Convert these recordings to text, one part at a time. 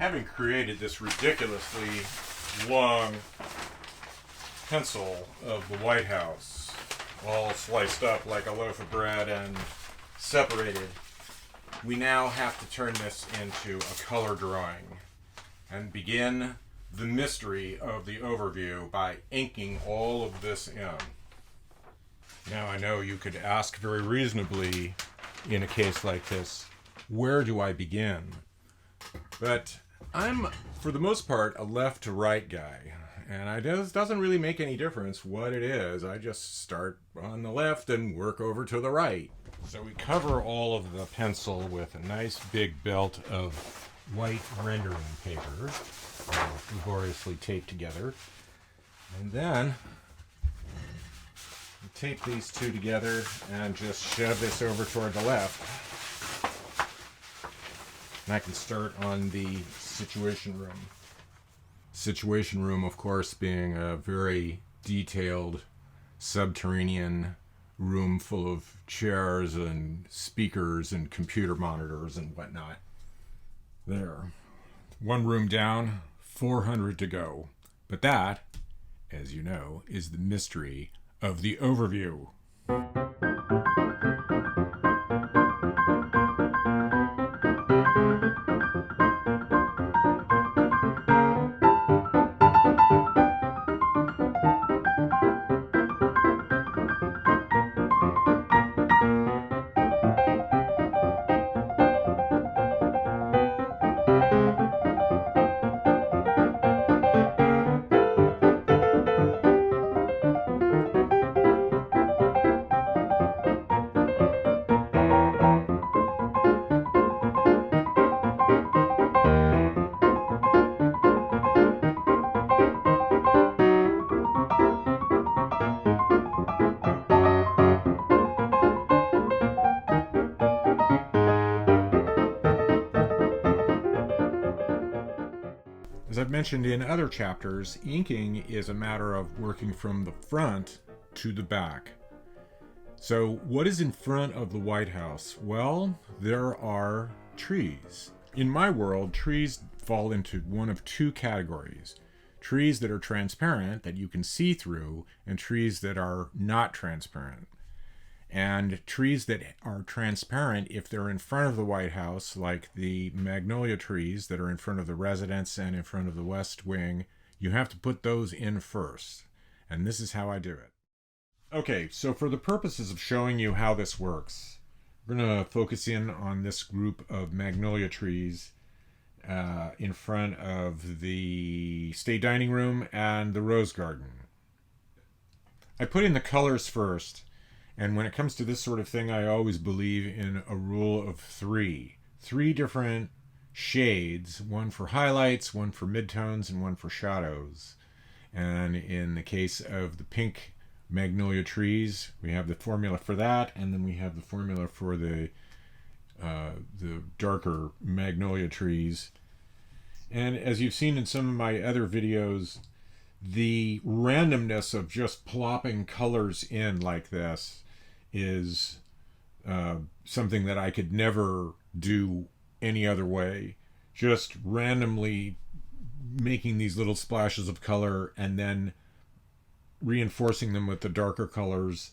Having created this ridiculously long pencil of the White House, all sliced up like a loaf of bread and separated, we now have to turn this into a color drawing and begin the mystery of the overview by inking all of this in. Now I know you could ask very reasonably in a case like this, where do I begin? But I'm, for the most part, a left to right guy. And it doesn't really make any difference what it is. I just start on the left and work over to the right. So we cover all of the pencil with a nice big belt of white rendering paper, laboriously taped together. And then we tape these two together and just shove this over toward the left. And I can start on the Situation Room. Situation Room, of course, being a very detailed subterranean room full of chairs and speakers and computer monitors and whatnot. There. One room down, 400 to go. But that, as you know, is the mystery of the overview. As I've mentioned in other chapters, inking is a matter of working from the front to the back. So what is in front of the White House? Well, there are trees. In my world, trees fall into one of two categories. Trees that are transparent, that you can see through, and trees that are not transparent. And trees that are transparent, if they're in front of the White House, like the magnolia trees that are in front of the residence and in front of the West Wing, you have to put those in first. And this is how I do it. Okay, so for the purposes of showing you how this works, we're going to focus in on this group of magnolia trees in front of the state dining room and the rose garden. I put in the colors first. And when it comes to this sort of thing, I always believe in a rule of three. Three different shades, one for highlights, one for midtones, and one for shadows. And in the case of the pink magnolia trees, we have the formula for that, and then we have the formula for the darker magnolia trees. And as you've seen in some of my other videos, the randomness of just plopping colors in like this is something that I could never do any other way. Just randomly making these little splashes of color and then reinforcing them with the darker colors.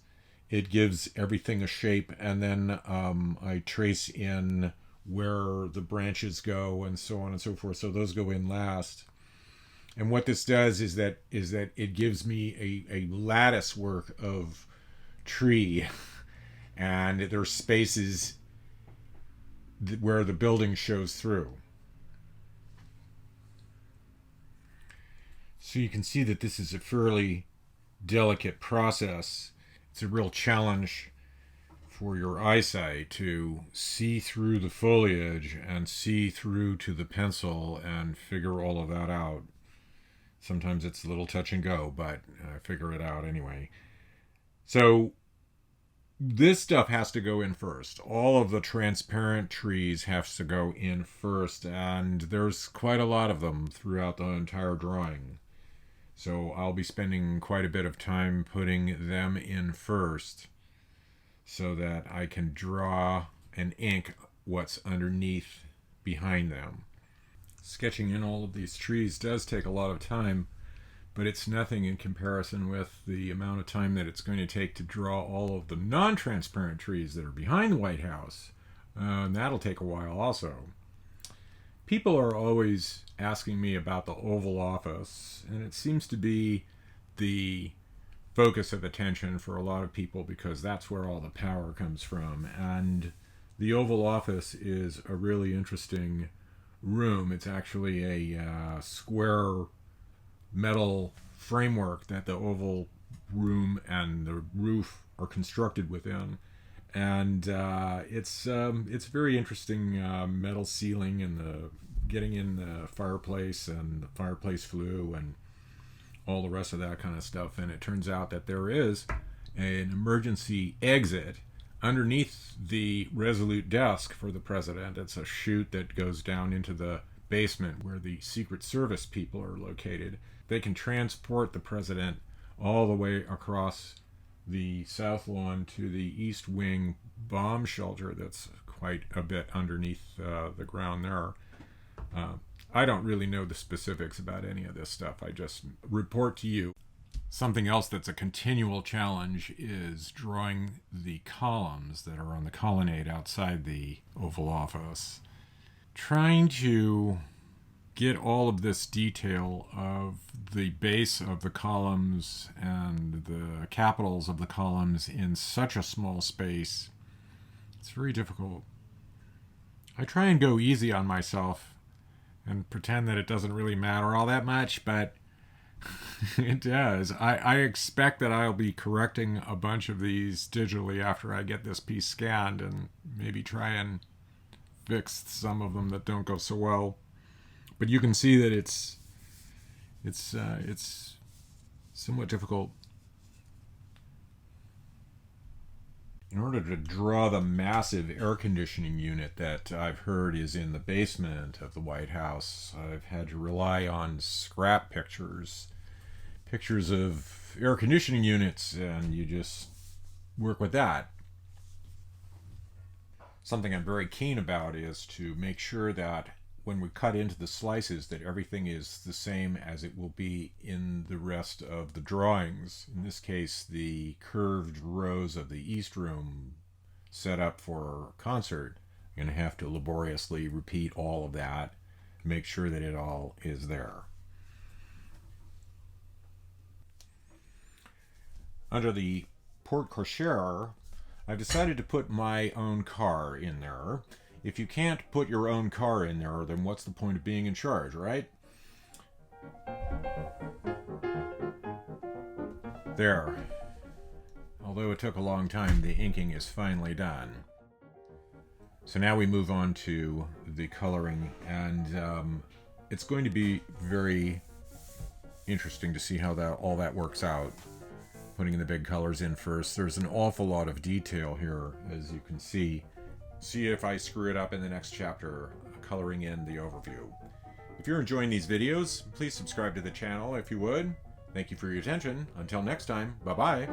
It gives everything a shape, and then I trace in where the branches go and so on and so forth. So those go in last. And what this does is that it gives me a lattice work of tree, and there's spaces where the building shows through. So you can see that this is a fairly delicate process. It's a real challenge for your eyesight to see through the foliage and see through to the pencil and figure all of that out. Sometimes it's a little touch and go, but I figure it out anyway. So this stuff has to go in first. All of the transparent trees have to go in first, and there's quite a lot of them throughout the entire drawing. So I'll be spending quite a bit of time putting them in first so that I can draw and ink what's underneath behind them. Sketching in all of these trees does take a lot of time, but it's nothing in comparison with the amount of time that it's going to take to draw all of the non-transparent trees that are behind the White House. And that'll take a while also. People are always asking me about the Oval Office, and it seems to be the focus of attention for a lot of people because that's where all the power comes from. And the Oval Office is a really interesting room. It's actually a square metal framework that the oval room and the roof are constructed within, and it's very interesting. Metal ceiling and the getting in the fireplace and the fireplace flue and all the rest of that kind of stuff. And it turns out that there is an emergency exit underneath the Resolute desk for the president. It's a chute that goes down into the basement where the Secret Service people are located. They can transport the president all the way across the South Lawn to the East Wing bomb shelter that's quite a bit underneath the ground there. I don't really know the specifics about any of this stuff. I just report to you. Something else that's a continual challenge is drawing the columns that are on the colonnade outside the Oval Office. Trying to get all of this detail of the base of the columns and the capitals of the columns in such a small space, it's very difficult. I try and go easy on myself and pretend that it doesn't really matter all that much, but it does. I expect that I'll be correcting a bunch of these digitally after I get this piece scanned and maybe try and fix some of them that don't go so well. But you can see that it's somewhat difficult. In order to draw the massive air conditioning unit that I've heard is in the basement of the White House, I've had to rely on scrap pictures of air conditioning units, and you just work with that. Something I'm very keen about is to make sure that when we cut into the slices that everything is the same as it will be in the rest of the drawings. In this case, the curved rows of the East Room set up for a concert. I'm going to have to laboriously repeat all of that, make sure that it all is there. Under the porte cochere, I've decided to put my own car in there. If you can't put your own car in there, then what's the point of being in charge, right? There. Although it took a long time, the inking is finally done. So now we move on to the coloring, and it's going to be very interesting to see how all that works out. Putting the big colors in first. There's an awful lot of detail here, as you can see. See if I screw it up in the next chapter, coloring in the overview. If you're enjoying these videos, please subscribe to the channel if you would. Thank you for your attention. Until next time, bye-bye.